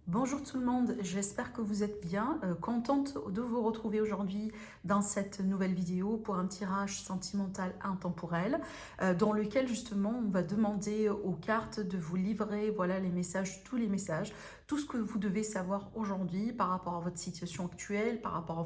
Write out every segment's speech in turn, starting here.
Bonjour tout le monde, j'espère que vous êtes bien. Contente de vous retrouver aujourd'hui dans cette nouvelle vidéo pour un tirage sentimental intemporel dans lequel justement on va demander aux cartes de vous livrer voilà, les messages, tous les messages, tout ce que vous devez savoir aujourd'hui par rapport à votre situation actuelle, par rapport à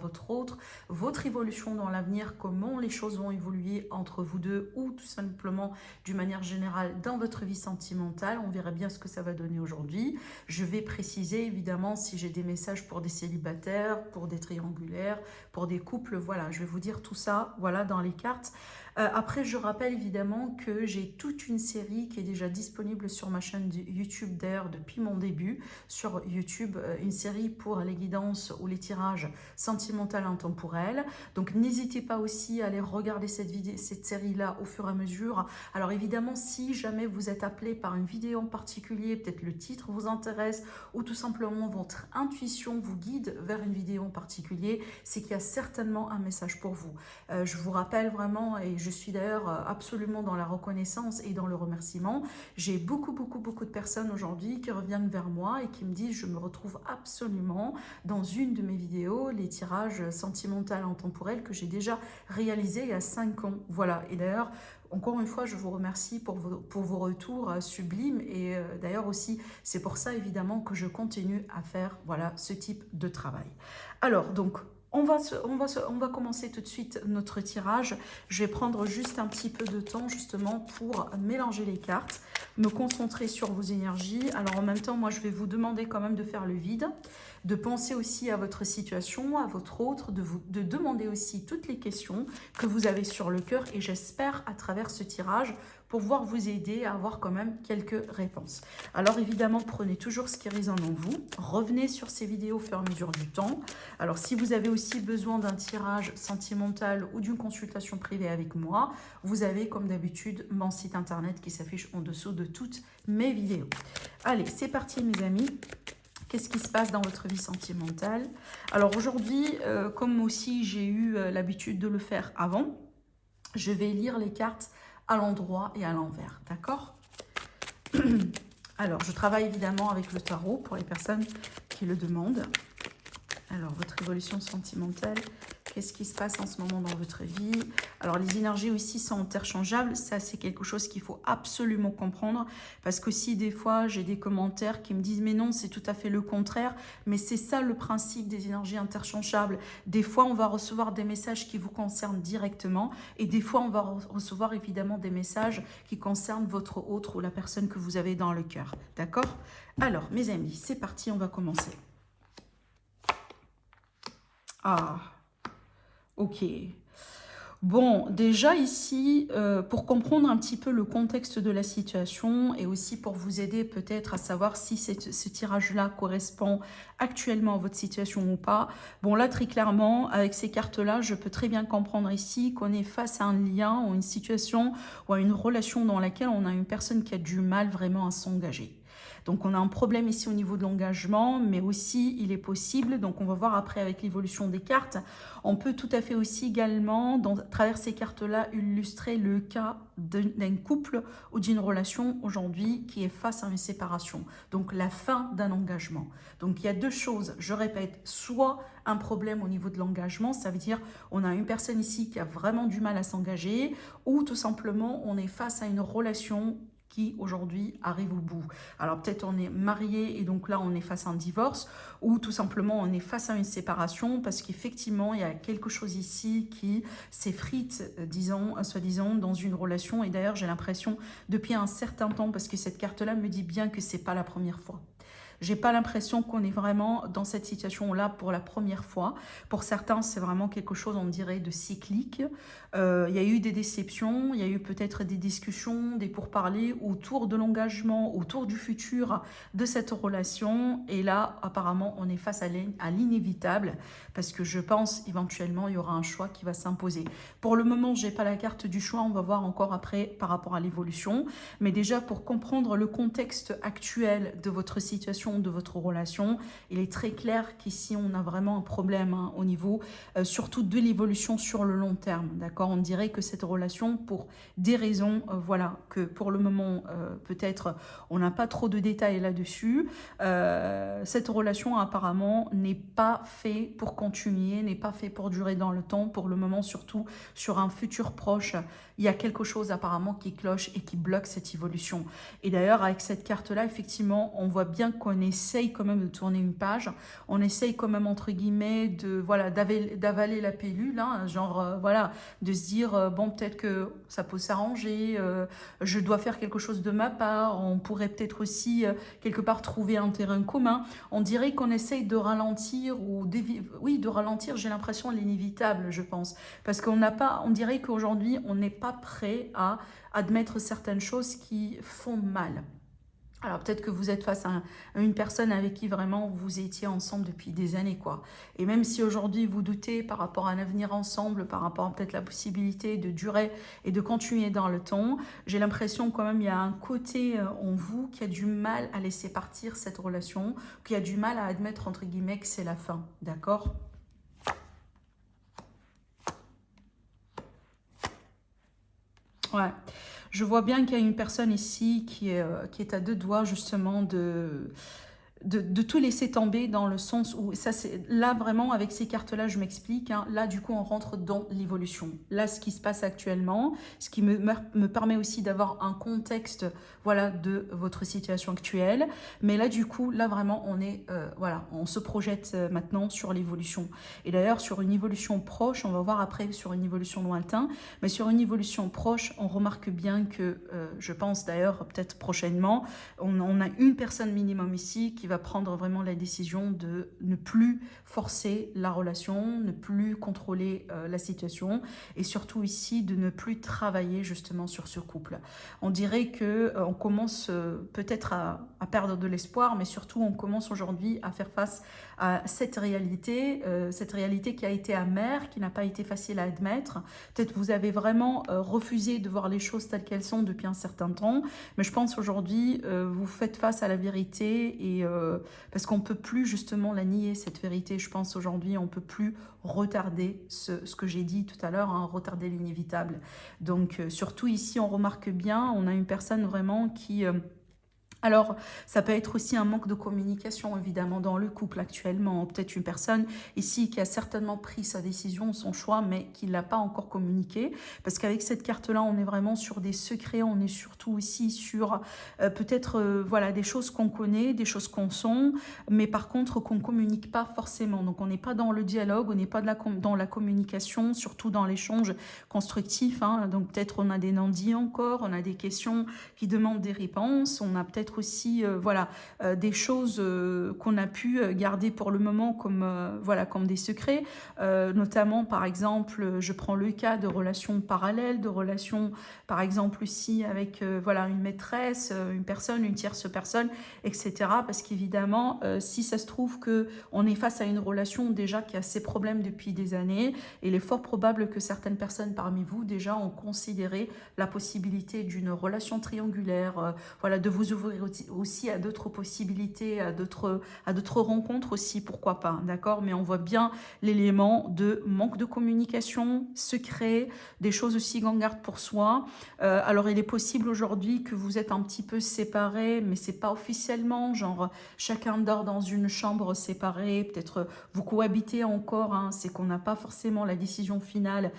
votre évolution dans l'avenir, comment les choses vont évoluer entre vous deux ou tout simplement d'une manière générale dans votre vie sentimentale. On verra bien ce que ça va donner aujourd'hui. Je vais préciser évidemment si j'ai des messages pour des célibataires, pour des triangulaires, pour des couples, voilà, je vais vous dire tout ça, voilà, dans les cartes. Après, je rappelle évidemment que j'ai toute une série qui est déjà disponible sur ma chaîne YouTube d'ailleurs depuis mon début sur YouTube, une série pour les guidances ou les tirages sentimentaux intemporels. Donc n'hésitez pas aussi à aller regarder cette série-là au fur et à mesure. Alors évidemment, si jamais vous êtes appelé par une vidéo en particulier, peut-être le titre vous intéresse ou tout simplement votre intuition vous guide vers une vidéo en particulier, c'est qu'il y a certainement un message pour vous. Je vous rappelle vraiment, et je suis d'ailleurs absolument dans la reconnaissance et dans le remerciement, j'ai beaucoup de personnes aujourd'hui qui reviennent vers moi et qui me disent je me retrouve absolument dans une de mes vidéos, les tirages sentimentaux intemporels que j'ai déjà réalisés il y a 5 ans. Voilà, et d'ailleurs, encore une fois, je vous remercie pour vos retours sublimes et d'ailleurs aussi, c'est pour ça évidemment que je continue à faire voilà, ce type de travail. Alors, donc, on va commencer tout de suite notre tirage. Je vais prendre juste un petit peu de temps justement pour mélanger les cartes, me concentrer sur vos énergies. Alors en même temps, moi je vais vous demander quand même de faire le vide, de penser aussi à votre situation, à votre autre, de demander aussi toutes les questions que vous avez sur le cœur et j'espère à travers ce tirage pouvoir vous aider à avoir quand même quelques réponses. Alors évidemment, prenez toujours ce qui résonne en vous. Revenez sur ces vidéos au fur et à mesure du temps. Alors si vous avez aussi besoin d'un tirage sentimental ou d'une consultation privée avec moi, vous avez comme d'habitude mon site internet qui s'affiche en dessous de toutes mes vidéos. Allez, c'est parti mes amis. Qu'est-ce qui se passe dans votre vie sentimentale? Alors aujourd'hui, comme aussi j'ai eu l'habitude de le faire avant, je vais lire les cartes à l'endroit et à l'envers, d'accord? Alors, je travaille évidemment avec le tarot pour les personnes qui le demandent. Alors, votre évolution sentimentale, qu'est-ce qui se passe en ce moment dans votre vie? Alors, les énergies aussi sont interchangeables. Ça, c'est quelque chose qu'il faut absolument comprendre. Parce que si des fois, j'ai des commentaires qui me disent « Mais non, c'est tout à fait le contraire. » Mais c'est ça le principe des énergies interchangeables. Des fois, on va recevoir des messages qui vous concernent directement. Et des fois, on va recevoir évidemment des messages qui concernent votre autre ou la personne que vous avez dans le cœur. D'accord? Alors, mes amis, c'est parti, on va commencer. Ah, ok. Bon, déjà ici, pour comprendre un petit peu le contexte de la situation et aussi pour vous aider peut-être à savoir si ce tirage-là correspond actuellement à votre situation ou pas. Bon, là, très clairement, avec ces cartes-là, je peux très bien comprendre ici qu'on est face à un lien ou une situation ou à une relation dans laquelle on a une personne qui a du mal vraiment à s'engager. Donc, on a un problème ici au niveau de l'engagement, mais aussi, il est possible, donc on va voir après avec l'évolution des cartes, on peut tout à fait aussi également, à travers ces cartes-là, illustrer le cas d'un couple ou d'une relation aujourd'hui qui est face à une séparation. Donc, la fin d'un engagement. Donc, il y a deux choses, je répète, soit un problème au niveau de l'engagement, ça veut dire on a une personne ici qui a vraiment du mal à s'engager, ou tout simplement, on est face à une relation qui aujourd'hui arrive au bout. Alors peut-être on est marié et donc là on est face à un divorce ou tout simplement on est face à une séparation parce qu'effectivement il y a quelque chose ici qui s'effrite, disons, soi-disant dans une relation et d'ailleurs j'ai l'impression depuis un certain temps parce que cette carte-là me dit bien que c'est pas la première fois. J'ai pas l'impression qu'on est vraiment dans cette situation-là pour la première fois. Pour certains, c'est vraiment quelque chose, on dirait, de cyclique. Il y a eu des déceptions, il y a eu peut-être des discussions, des pourparlers autour de l'engagement, autour du futur de cette relation. Et là, apparemment, on est face à l'inévitable parce que je pense éventuellement, il y aura un choix qui va s'imposer. Pour le moment, j'ai pas la carte du choix. On va voir encore après par rapport à l'évolution. Mais déjà, pour comprendre le contexte actuel de votre situation l'évolution de votre relation. Il est très clair qu'ici, on a vraiment un problème hein, au niveau surtout de l'évolution sur le long terme. D'accord? On dirait que cette relation, pour des raisons, voilà, que pour le moment, peut-être, on n'a pas trop de détails là-dessus. Cette relation, apparemment, n'est pas faite pour continuer, n'est pas faite pour durer dans le temps. Pour le moment, surtout sur un futur proche, il y a quelque chose apparemment qui cloche et qui bloque cette évolution. Et d'ailleurs, avec cette carte-là, effectivement, on voit bien qu'on essaye quand même de tourner une page. On essaye quand même, entre guillemets, de voilà, d'avaler la pilule, hein, genre, voilà, de se dire, bon, peut-être que ça peut s'arranger, je dois faire quelque chose de ma part, on pourrait peut-être aussi, quelque part, trouver un terrain commun. On dirait qu'on essaye de ralentir, ou oui, de ralentir, j'ai l'impression, l'inévitable, je pense. Parce qu'on n'a pas, on dirait qu'aujourd'hui, on n'est pas prêt à admettre certaines choses qui font mal. Alors peut-être que vous êtes face à une personne avec qui vraiment vous étiez ensemble depuis des années, quoi. Et même si aujourd'hui vous doutez par rapport à un avenir ensemble, par rapport à peut-être la possibilité de durer et de continuer dans le temps, j'ai l'impression quand même il y a un côté en vous qui a du mal à laisser partir cette relation, qui a du mal à admettre entre guillemets que c'est la fin, d'accord ? Ouais, je vois bien qu'il y a une personne ici qui est à deux doigts justement de tout laisser tomber dans le sens où, ça c'est là vraiment avec ces cartes-là, je m'explique, hein, là du coup on rentre dans l'évolution. Là ce qui se passe actuellement, ce qui me permet aussi d'avoir un contexte voilà, de votre situation actuelle. Mais là du coup, là vraiment on est, voilà, on se projette maintenant sur l'évolution. Et d'ailleurs sur une évolution proche, on va voir après sur une évolution lointaine, mais sur une évolution proche, on remarque bien que, je pense d'ailleurs peut-être prochainement, on a une personne minimum ici qui va prendre vraiment la décision de ne plus forcer la relation, ne plus contrôler la situation et surtout ici de ne plus travailler justement sur ce couple. On dirait que on commence peut-être à perdre de l'espoir, mais surtout on commence aujourd'hui à faire face à cette réalité qui a été amère, qui n'a pas été facile à admettre. Peut-être vous avez vraiment refusé de voir les choses telles qu'elles sont depuis un certain temps, mais je pense aujourd'hui vous faites face à la vérité et parce qu'on ne peut plus justement la nier, cette vérité. Je pense aujourd'hui on ne peut plus retarder ce que j'ai dit tout à l'heure, hein, retarder l'inévitable. Donc surtout ici on remarque bien, on a une personne vraiment qui... alors, ça peut être aussi un manque de communication, évidemment, dans le couple actuellement. Peut-être une personne ici qui a certainement pris sa décision, son choix, mais qui ne l'a pas encore communiqué. Parce qu'avec cette carte-là, on est vraiment sur des secrets, on est surtout aussi sur peut-être voilà, des choses qu'on connaît, des choses qu'on sent, mais par contre qu'on ne communique pas forcément. Donc, on n'est pas dans le dialogue, on n'est pas dans la communication, surtout dans l'échange constructif. Hein. Donc, peut-être on a des non-dits encore, on a des questions qui demandent des réponses, on a peut-être aussi voilà, des choses qu'on a pu garder pour le moment comme, voilà, comme des secrets, notamment par exemple, je prends le cas de relations parallèles, de relations par exemple aussi avec voilà, une maîtresse, une personne, une tierce personne, etc. Parce qu'évidemment, si ça se trouve qu'on est face à une relation déjà qui a ses problèmes depuis des années, il est fort probable que certaines personnes parmi vous déjà ont considéré la possibilité d'une relation triangulaire, voilà, de vous ouvrir aussi à d'autres possibilités, à d'autres rencontres aussi, pourquoi pas, d'accord? Mais on voit bien l'élément de manque de communication, secret, des choses aussi qu'on garde pour soi. Alors il est possible aujourd'hui que vous êtes un petit peu séparés, mais c'est pas officiellement, genre chacun dort dans une chambre séparée, peut-être vous cohabitez encore, hein, c'est qu'on n'a pas forcément la décision finale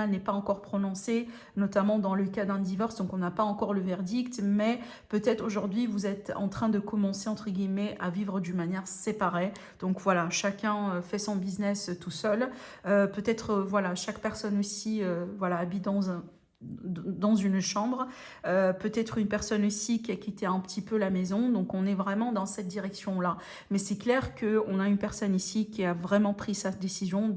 n'est pas encore prononcée, notamment dans le cas d'un divorce, donc on n'a pas encore le verdict, mais peut-être aujourd'hui vous êtes en train de commencer entre guillemets à vivre d'une manière séparée. Donc voilà, chacun fait son business tout seul. Peut-être voilà, chaque personne aussi voilà, habite dans une chambre, peut-être une personne aussi qui a quitté un petit peu la maison, donc on est vraiment dans cette direction-là. Mais c'est clair qu'on a une personne ici qui a vraiment pris sa décision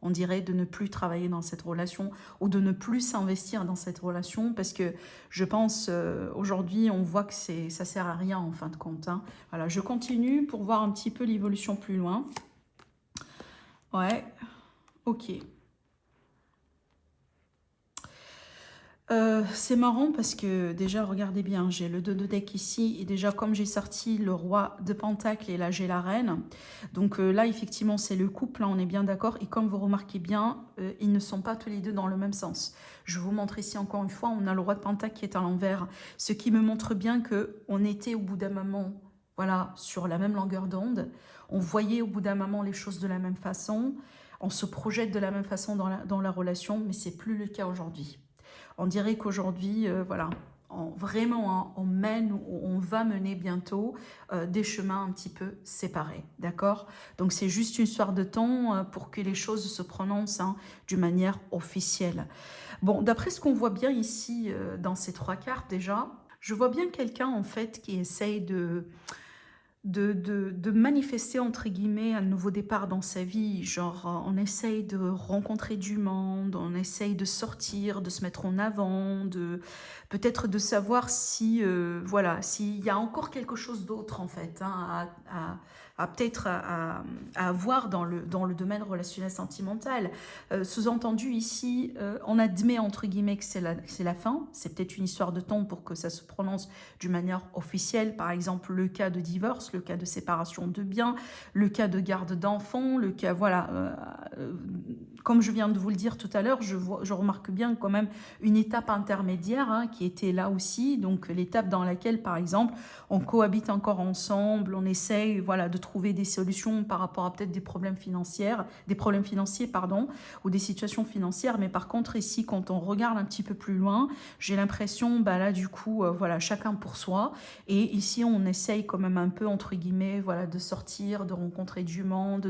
on dirait, de ne plus travailler dans cette relation ou de ne plus s'investir dans cette relation parce que je pense aujourd'hui on voit que ça sert à rien en fin de compte. Hein. Voilà, je continue pour voir un petit peu l'évolution plus loin. Ouais, ok. C'est marrant parce que déjà, regardez bien, j'ai le 2 de deck ici et déjà comme j'ai sorti le roi de Pentacle et là j'ai la reine. Donc là, effectivement, c'est le couple, là, on est bien d'accord. Et comme vous remarquez bien, ils ne sont pas tous les deux dans le même sens. Je vous montre ici encore une fois, on a le roi de Pentacle qui est à l'envers, ce qui me montre bien qu'on était au bout d'un moment, voilà, sur la même longueur d'onde. On voyait au bout d'un moment les choses de la même façon. On se projette de la même façon dans la relation, mais c'est plus le cas aujourd'hui. On dirait qu'aujourd'hui, voilà, vraiment, hein, on mène ou on va mener bientôt des chemins un petit peu séparés, d'accord? Donc c'est juste une histoire de temps pour que les choses se prononcent hein, d'une manière officielle. Bon, d'après ce qu'on voit bien ici dans ces trois cartes déjà, je vois bien quelqu'un en fait qui essaye de manifester, entre guillemets, un nouveau départ dans sa vie. Genre, on essaye de rencontrer du monde, on essaye de sortir, de se mettre en avant, peut-être de savoir si, voilà, s'il y a encore quelque chose d'autre, en fait, hein, peut-être à avoir dans le domaine relationnel sentimental. Sous-entendu ici, on admet, entre guillemets, que c'est la fin. C'est peut-être une histoire de temps pour que ça se prononce d'une manière officielle. Par exemple, le cas de divorce, le cas de séparation de biens, le cas de garde d'enfants, le cas, voilà, comme je viens de vous le dire tout à l'heure, je remarque bien quand même une étape intermédiaire hein, qui était là aussi, donc l'étape dans laquelle, par exemple, on cohabite encore ensemble, on essaye voilà, de trouver des solutions par rapport à peut-être des problèmes financiers, pardon, ou des situations financières, mais par contre ici, quand on regarde un petit peu plus loin, j'ai l'impression, bah là du coup, voilà, chacun pour soi, et ici on essaye quand même un peu, entre guillemets, voilà, de sortir, de rencontrer du monde,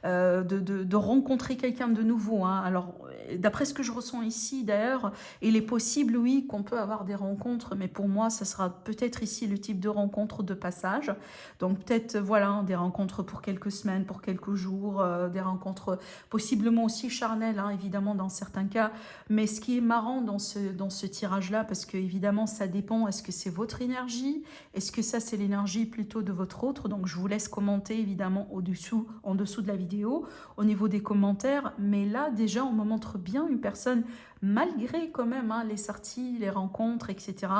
de rencontrer quelqu'un de nouveau. Hein. Alors, d'après ce que je ressens ici, d'ailleurs, il est possible, oui, qu'on peut avoir des rencontres, mais pour moi, ça sera peut-être ici le type de rencontre de passage. Donc, peut-être, voilà, des rencontres pour quelques semaines, pour quelques jours, des rencontres possiblement aussi charnelles, hein, évidemment, dans certains cas. Mais ce qui est marrant dans ce tirage-là, parce que, évidemment, ça dépend, est-ce que c'est votre énergie? Est-ce que ça, c'est l'énergie plutôt de votre autre? Donc, je vous laisse commenter, évidemment, en dessous de la vidéo, au niveau des commentaires. Mais là, déjà, on me montre bien une personne, malgré quand même hein, les sorties, les rencontres, etc.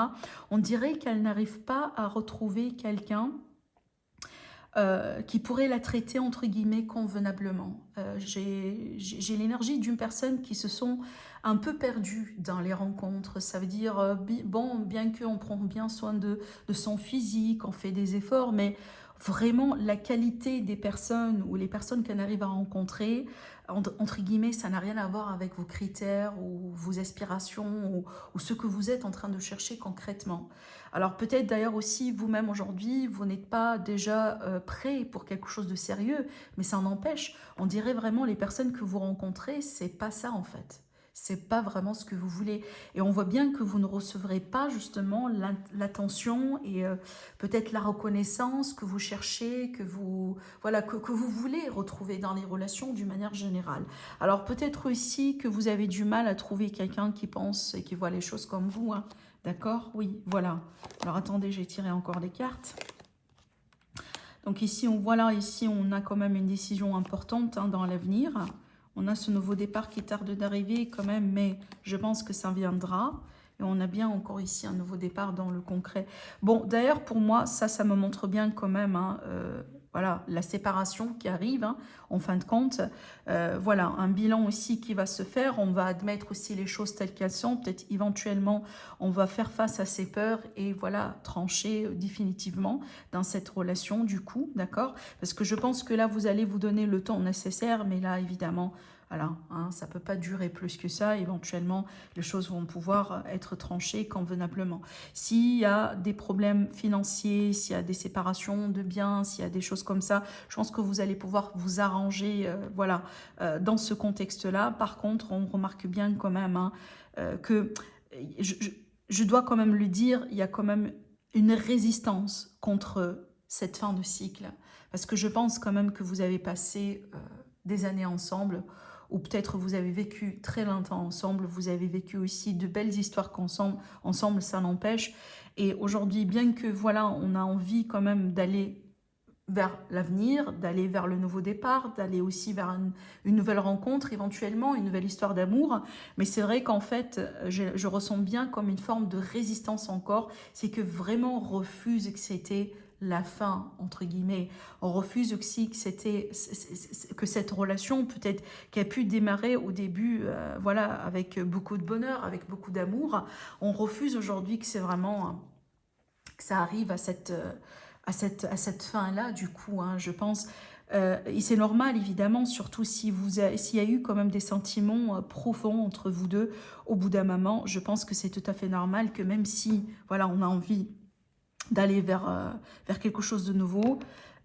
On dirait qu'elle n'arrive pas à retrouver quelqu'un qui pourrait la traiter entre guillemets convenablement. J'ai l'énergie d'une personne qui se sont un peu perdues dans les rencontres. Ça veut dire, bon, bien qu'on prend bien soin de son physique, on fait des efforts, mais vraiment la qualité des personnes ou les personnes qu'elle arrive à rencontrer, entre guillemets, ça n'a rien à voir avec vos critères ou vos aspirations ou ce que vous êtes en train de chercher concrètement. Alors peut-être d'ailleurs aussi vous-même aujourd'hui, vous n'êtes pas déjà prêt pour quelque chose de sérieux, mais ça n'empêche, on dirait vraiment les personnes que vous rencontrez, c'est pas ça en fait. C'est pas vraiment ce que vous voulez. Et on voit bien que vous ne recevrez pas justement l'attention et peut-être la reconnaissance que vous cherchez, voilà, que vous voulez retrouver dans les relations d'une manière générale. Alors peut-être aussi que vous avez du mal à trouver quelqu'un qui pense et qui voit les choses comme vous, hein. D'accord? Oui, voilà. Alors attendez, j'ai tiré encore des cartes. Donc ici, voilà, ici on a quand même une décision importante hein, dans l'avenir. On a ce nouveau départ qui tarde d'arriver quand même, mais je pense que ça viendra. Et on a bien encore ici un nouveau départ dans le concret. Bon, d'ailleurs, pour moi, ça me montre bien quand même... Hein, voilà, la séparation qui arrive, hein, en fin de compte. Voilà, un bilan aussi qui va se faire. On va admettre aussi les choses telles qu'elles sont. Peut-être éventuellement, on va faire face à ces peurs et voilà, trancher définitivement dans cette relation du coup, d'accord? Parce que je pense que là, vous allez vous donner le temps nécessaire, mais là, évidemment... Voilà, hein, ça ne peut pas durer plus que ça. Éventuellement, les choses vont pouvoir être tranchées convenablement. S'il y a des problèmes financiers, s'il y a des séparations de biens, s'il y a des choses comme ça, je pense que vous allez pouvoir vous arranger voilà, dans ce contexte-là. Par contre, on remarque bien quand même hein, que je dois quand même le dire, il y a quand même une résistance contre cette fin de cycle. Parce que je pense quand même que vous avez passé des années ensemble, ou peut-être vous avez vécu très longtemps ensemble, vous avez vécu aussi de belles histoires ensemble, ça n'empêche. Et aujourd'hui, bien que voilà, on a envie quand même d'aller vers l'avenir, d'aller vers le nouveau départ, d'aller aussi vers une nouvelle rencontre, éventuellement, une nouvelle histoire d'amour. Mais c'est vrai qu'en fait, je ressens bien comme une forme de résistance encore. C'est que vraiment on refuse que c'était la fin, entre guillemets. On refuse aussi que c'était que cette relation, peut-être, qui a pu démarrer au début, voilà, avec beaucoup de bonheur, avec beaucoup d'amour. On refuse aujourd'hui que c'est vraiment que ça arrive à cette fin-là, du coup, hein, je pense. Et c'est normal, évidemment, surtout si s'il y a eu quand même des sentiments profonds entre vous deux au bout d'un moment. Je pense que c'est tout à fait normal que même si, voilà, on a envie d'aller vers quelque chose de nouveau,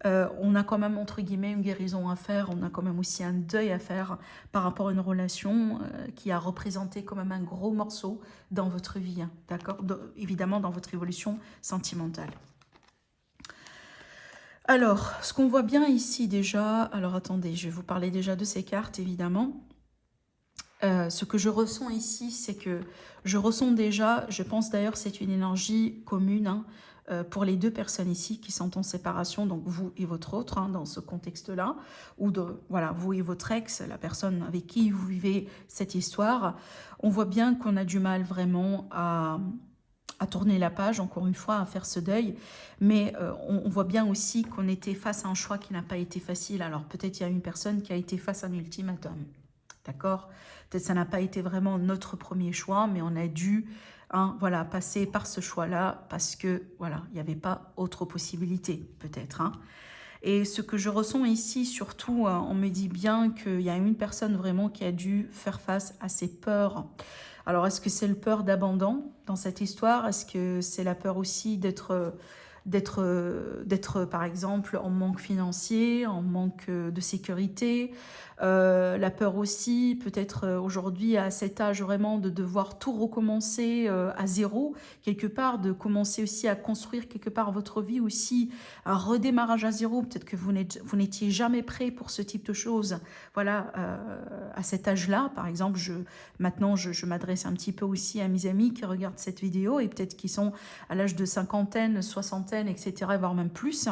on a quand même, entre guillemets, une guérison à faire, on a quand même aussi un deuil à faire par rapport à une relation qui a représenté quand même un gros morceau dans votre vie, hein, d'accord, évidemment dans votre évolution sentimentale. Alors, ce qu'on voit bien ici déjà, alors attendez, je vais vous parler déjà de ces cartes, évidemment. Ce que je ressens ici, c'est que je ressens déjà, je pense d'ailleurs c'est une énergie commune, hein, pour les deux personnes ici qui sont en séparation, donc vous et votre autre, hein, dans ce contexte-là, ou voilà, vous et votre ex, la personne avec qui vous vivez cette histoire. On voit bien qu'on a du mal vraiment à tourner la page, encore une fois, à faire ce deuil. Mais on voit bien aussi qu'on était face à un choix qui n'a pas été facile. Alors peut-être il y a une personne qui a été face à un ultimatum. D'accord? Peut-être ça n'a pas été vraiment notre premier choix, mais on a dû, hein, voilà, passer par ce choix-là parce que voilà, il n'y avait pas autre possibilité, peut-être. Hein. Et ce que je ressens ici, surtout, on me dit bien qu'il y a une personne vraiment qui a dû faire face à ses peurs. Alors, est-ce que c'est le peur d'abandon dans cette histoire? Est-ce que c'est la peur aussi d'être, par exemple, en manque financier, en manque de sécurité? La peur aussi, peut-être aujourd'hui à cet âge vraiment de devoir tout recommencer à zéro, quelque part, de commencer aussi à construire quelque part votre vie aussi, un redémarrage à zéro, peut-être que vous n'étiez jamais prêt pour ce type de choses, voilà, à cet âge-là, par exemple, maintenant je m'adresse un petit peu aussi à mes amis qui regardent cette vidéo et peut-être qui sont à l'âge de cinquantaine, soixantaine, etc., voire même plus.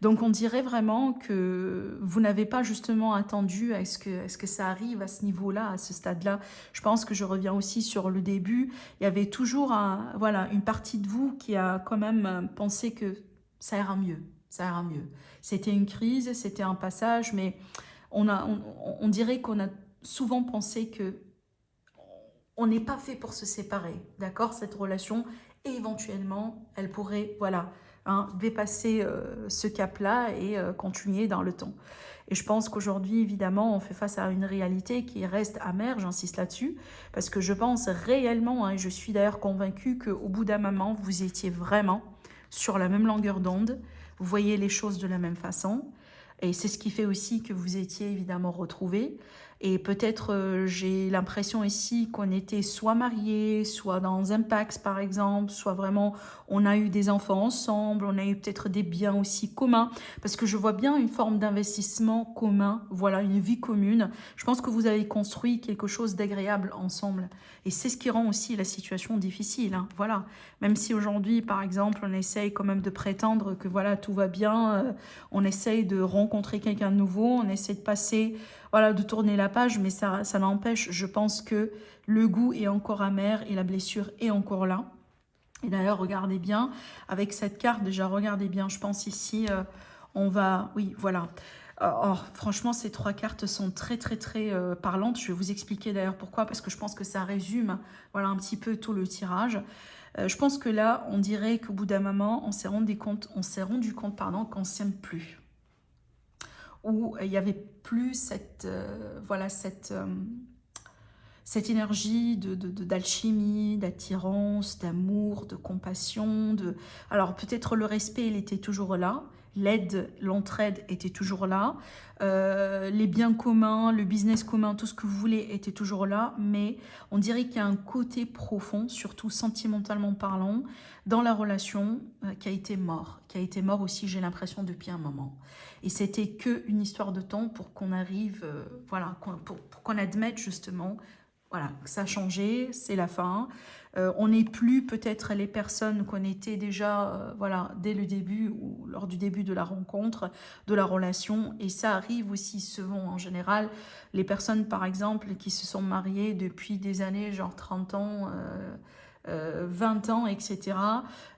Donc on dirait vraiment que vous n'avez pas justement attendu à ce que ça arrive à ce niveau-là, à ce stade-là. Je pense que je reviens aussi sur le début. Il y avait toujours voilà, une partie de vous qui a quand même pensé que ça ira mieux, ça ira mieux. C'était une crise, c'était un passage, mais on dirait qu'on a souvent pensé que on n'est pas fait pour se séparer, d'accord, cette relation, et éventuellement, elle pourrait, voilà, hein, dépasser ce cap-là et continuer dans le temps. Et je pense qu'aujourd'hui, évidemment, on fait face à une réalité qui reste amère, j'insiste là-dessus, parce que je pense réellement, hein, et je suis d'ailleurs convaincue qu'au bout d'un moment, vous étiez vraiment sur la même longueur d'onde, vous voyez les choses de la même façon, et c'est ce qui fait aussi que vous étiez évidemment retrouvés. Et peut-être j'ai l'impression ici qu'on était soit mariés, soit dans un Pacs par exemple, soit vraiment on a eu des enfants ensemble, on a eu peut-être des biens aussi communs, parce que je vois bien une forme d'investissement commun, voilà, une vie commune. Je pense que vous avez construit quelque chose d'agréable ensemble. Et c'est ce qui rend aussi la situation difficile, hein, voilà. Même si aujourd'hui, par exemple, on essaye quand même de prétendre que voilà, tout va bien, on essaye de rencontrer quelqu'un de nouveau, on essaie de passer, voilà, de tourner la page, mais ça n'empêche, je pense que le goût est encore amer et la blessure est encore là. Et d'ailleurs, regardez bien, avec cette carte, déjà, regardez bien, je pense ici, on va, oui, voilà. Or, franchement, ces trois cartes sont très, très, très parlantes. Je vais vous expliquer d'ailleurs pourquoi, parce que je pense que ça résume, voilà, un petit peu tout le tirage. Je pense que là, on dirait qu'au bout d'un moment, on s'est rendu compte, pardon, qu'on s'aime plus. Où il n'y avait plus cette, voilà, cette énergie d'alchimie, d'attirance, d'amour, de compassion. Alors peut-être le respect, il était toujours là. L'aide, l'entraide était toujours là. Les biens communs, le business commun, tout ce que vous voulez était toujours là. Mais on dirait qu'il y a un côté profond, surtout sentimentalement parlant, dans la relation qui a été mort. Qui a été mort aussi, j'ai l'impression, depuis un moment. Et c'était qu'une histoire de temps pour qu'on arrive, voilà, pour qu'on admette justement voilà, ça a changé, c'est la fin. On n'est plus peut-être les personnes qu'on était déjà voilà, dès le début ou lors du début de la rencontre, de la relation. Et ça arrive aussi souvent en général. Les personnes, par exemple, qui se sont mariées depuis des années, genre 30 ans, 20 ans, etc.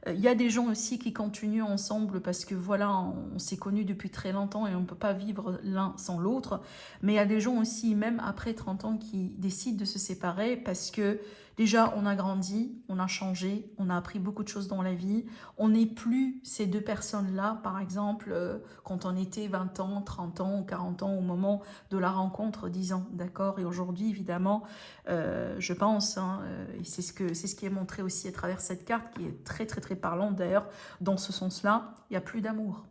Il y a des gens aussi qui continuent ensemble parce que voilà, on s'est connus depuis très longtemps et on ne peut pas vivre l'un sans l'autre. Mais il y a des gens aussi, même après 30 ans, qui décident de se séparer parce que déjà, on a grandi, on a changé, on a appris beaucoup de choses dans la vie. On n'est plus ces deux personnes-là, par exemple, quand on était 20 ans, 30 ans ou 40 ans au moment de la rencontre, 10 ans, d'accord? Et aujourd'hui, évidemment, je pense, hein, et c'est ce qui est montré aussi à travers cette carte, qui est très, très, très parlante d'ailleurs, dans ce sens-là, il n'y a plus d'amour.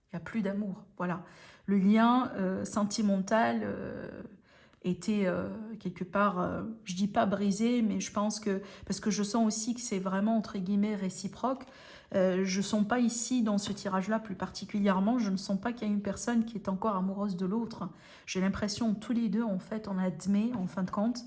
Il n'y a plus d'amour, voilà. Le lien sentimental était quelque part, je dis pas brisé, mais je pense que, parce que je sens aussi que c'est vraiment entre guillemets réciproque, je ne sens pas ici dans ce tirage-là plus particulièrement, je ne sens pas qu'il y a une personne qui est encore amoureuse de l'autre. J'ai l'impression tous les deux, en fait, on admet en fin de compte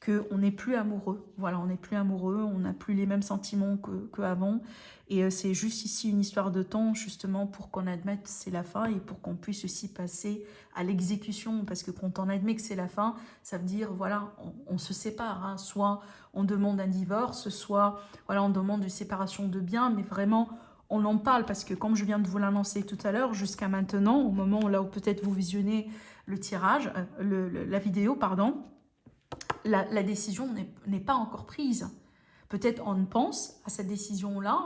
qu'on n'est plus amoureux. Voilà, on n'est plus amoureux, on n'a plus les mêmes sentiments qu'avant. Et c'est juste ici une histoire de temps, justement, pour qu'on admette que c'est la fin et pour qu'on puisse aussi passer à l'exécution. Parce que quand on admet que c'est la fin, ça veut dire, voilà, on se sépare. Hein. Soit on demande un divorce, soit voilà, on demande une séparation de biens, mais vraiment, on en parle. Parce que comme je viens de vous l'annoncer tout à l'heure, jusqu'à maintenant, au moment là où peut-être vous visionnez le tirage, la vidéo, pardon, la décision n'est pas encore prise. Peut-être on pense à cette décision-là,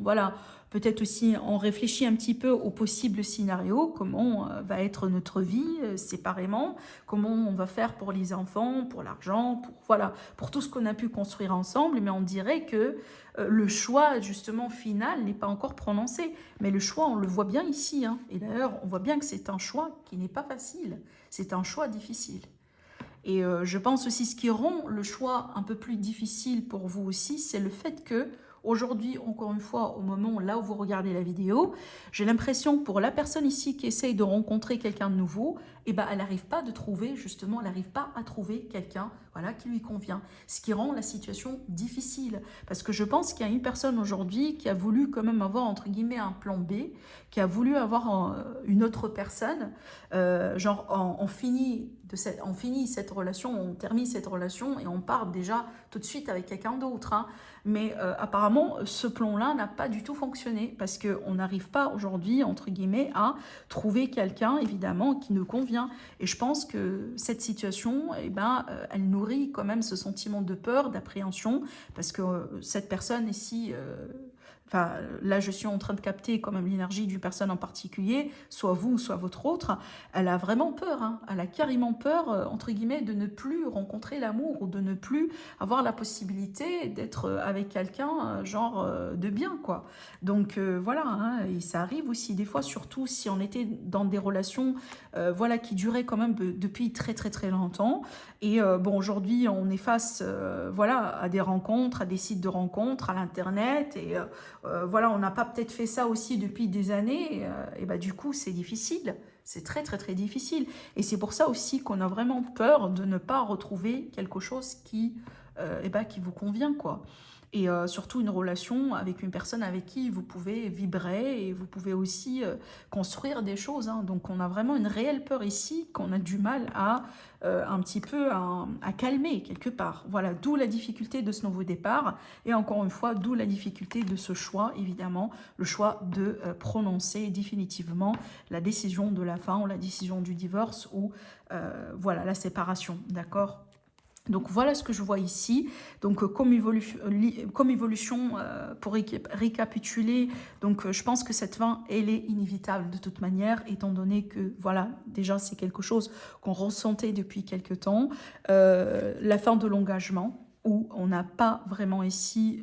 voilà, peut-être aussi on réfléchit un petit peu aux possibles scénarios, comment va être notre vie séparément, comment on va faire pour les enfants, pour l'argent, voilà, pour tout ce qu'on a pu construire ensemble, mais on dirait que le choix justement final n'est pas encore prononcé. Mais le choix, on le voit bien ici, hein, et d'ailleurs on voit bien que c'est un choix qui n'est pas facile, c'est un choix difficile. Et je pense aussi ce qui rend le choix un peu plus difficile pour vous aussi, c'est le fait que aujourd'hui, encore une fois, au moment là où vous regardez la vidéo, j'ai l'impression pour la personne ici qui essaye de rencontrer quelqu'un de nouveau, eh ben, elle n'arrive pas de trouver, justement, elle n'arrive pas à trouver quelqu'un voilà, qui lui convient. Ce qui rend la situation difficile. Parce que je pense qu'il y a une personne aujourd'hui qui a voulu quand même avoir, entre guillemets, un plan B, qui a voulu avoir une autre personne, genre on finit cette relation, on termine cette relation et on part déjà tout de suite avec quelqu'un d'autre. Hein. Mais apparemment, ce plan-là n'a pas du tout fonctionné parce qu'on n'arrive pas aujourd'hui, entre guillemets, à trouver quelqu'un, évidemment, qui nous convient. Et je pense que cette situation, eh ben, elle nourrit quand même ce sentiment de peur, d'appréhension, parce que cette personne ici... Enfin, là, je suis en train de capter quand même l'énergie d'une personne en particulier, soit vous, soit votre autre. Elle a vraiment peur, hein. Elle a carrément peur, entre guillemets, de ne plus rencontrer l'amour ou de ne plus avoir la possibilité d'être avec quelqu'un, genre de bien, quoi. Donc, voilà, hein. Et ça arrive aussi des fois, surtout si on était dans des relations voilà, qui duraient quand même depuis très, très, très longtemps. Et bon, aujourd'hui, on est face voilà, à des rencontres, à des sites de rencontres, à l'Internet, et voilà, on n'a pas peut-être fait ça aussi depuis des années, et bah, du coup, c'est difficile. C'est très, très, très difficile. Et c'est pour ça aussi qu'on a vraiment peur de ne pas retrouver quelque chose qui vous convient, quoi. Et surtout une relation avec une personne avec qui vous pouvez vibrer et vous pouvez aussi construire des choses. Hein. Donc on a vraiment une réelle peur ici qu'on a du mal à un petit peu à calmer quelque part. Voilà, d'où la difficulté de ce nouveau départ et encore une fois, d'où la difficulté de ce choix, évidemment, le choix de prononcer définitivement la décision de la fin ou la décision du divorce ou voilà, la séparation, d'accord ? Donc voilà ce que je vois ici. Donc comme évolution pour récapituler, donc je pense que cette fin, elle est inévitable de toute manière, étant donné que voilà, déjà c'est quelque chose qu'on ressentait depuis quelque temps. La fin de l'engagement, où on n'a pas vraiment ici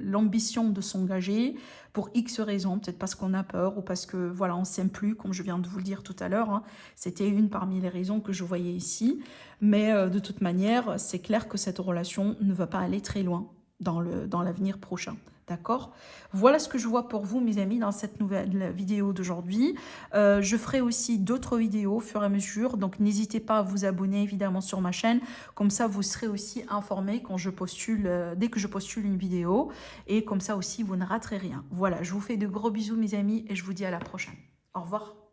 l'ambition de s'engager pour X raisons, peut-être parce qu'on a peur ou parce que voilà, on ne s'aime plus, comme je viens de vous le dire tout à l'heure. Hein. C'était une parmi les raisons que je voyais ici. Mais de toute manière, c'est clair que cette relation ne va pas aller très loin dans l'avenir prochain. D'accord? Voilà ce que je vois pour vous, mes amis, dans cette nouvelle vidéo d'aujourd'hui. Je ferai aussi d'autres vidéos au fur et à mesure. Donc, n'hésitez pas à vous abonner, évidemment, sur ma chaîne. Comme ça, vous serez aussi informés quand je postule, dès que je postule une vidéo. Et comme ça aussi, vous ne raterez rien. Voilà, je vous fais de gros bisous, mes amis, et je vous dis à la prochaine. Au revoir.